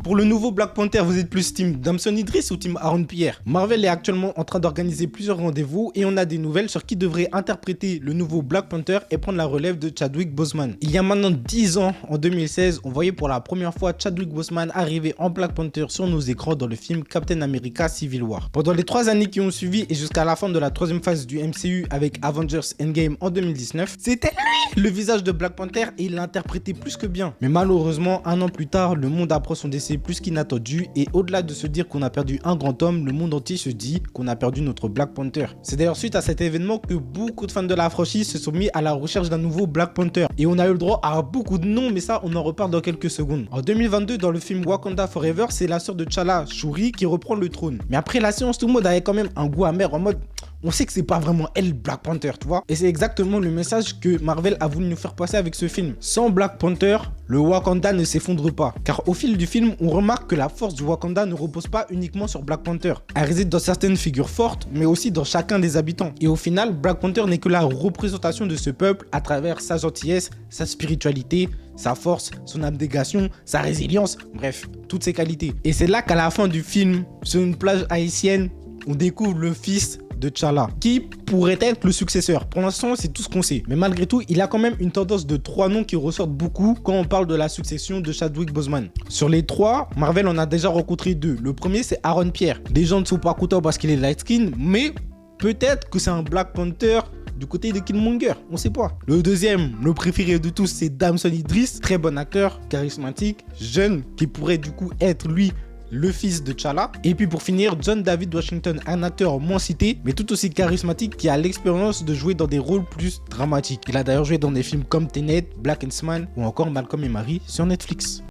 Pour le nouveau Black Panther, vous êtes plus team Damson Idris ou team Aaron Pierre? Marvel est actuellement en train d'organiser plusieurs rendez-vous et on a des nouvelles sur qui devrait interpréter le nouveau Black Panther et prendre la relève de Chadwick Boseman. Il y a maintenant 10 ans, en 2016, on voyait pour la première fois Chadwick Boseman arriver en Black Panther sur nos écrans dans le film Captain America Civil War. Pendant les 3 années qui ont suivi et jusqu'à la fin de la 3e phase du MCU avec Avengers Endgame en 2019, c'était lui le visage de Black Panther et il l'interprétait plus que bien. Mais malheureusement, un an plus tard, le monde apprend son décès plus qu'inattendu et au-delà de se dire qu'on a perdu un grand homme, le monde entier se dit qu'on a perdu notre Black Panther. C'est d'ailleurs suite à cet événement que beaucoup de fans de la franchise se sont mis à la recherche d'un nouveau Black Panther. Et on a eu le droit à beaucoup de noms, mais ça on en reparle dans quelques secondes. En 2022, dans le film Wakanda Forever, c'est la sœur de T'Challa, Shuri, qui reprend le trône. Mais après la séance, tout le monde avait quand même un goût amer en mode... On sait que c'est pas vraiment elle Black Panther, tu vois. Et c'est exactement le message que Marvel a voulu nous faire passer avec ce film. Sans Black Panther, le Wakanda ne s'effondre pas. Car au fil du film, on remarque que la force du Wakanda ne repose pas uniquement sur Black Panther. Elle réside dans certaines figures fortes, mais aussi dans chacun des habitants. Et au final, Black Panther n'est que la représentation de ce peuple à travers sa gentillesse, sa spiritualité, sa force, son abnégation, sa résilience, bref, toutes ses qualités. Et c'est là qu'à la fin du film, sur une plage haïtienne, on découvre le fils de T'Challa, qui pourrait être le successeur. Pour l'instant, c'est tout ce qu'on sait. Mais malgré tout, il a quand même une tendance de 3 noms qui ressortent beaucoup quand on parle de la succession de Chadwick Boseman. Sur les 3, Marvel en a déjà rencontré 2. Le premier, c'est Aaron Pierre. Des gens ne sont pas contents parce qu'il est light skin, mais peut-être que c'est un Black Panther du côté de Killmonger, on sait pas. Le deuxième, le préféré de tous, c'est Damson Idris, très bon acteur, charismatique, jeune, qui pourrait du coup être lui le fils de T'Challa. Et puis pour finir, John David Washington, un acteur moins cité, mais tout aussi charismatique, qui a l'expérience de jouer dans des rôles plus dramatiques. Il a d'ailleurs joué dans des films comme Tenet, Black Swan ou encore Malcolm et Marie sur Netflix.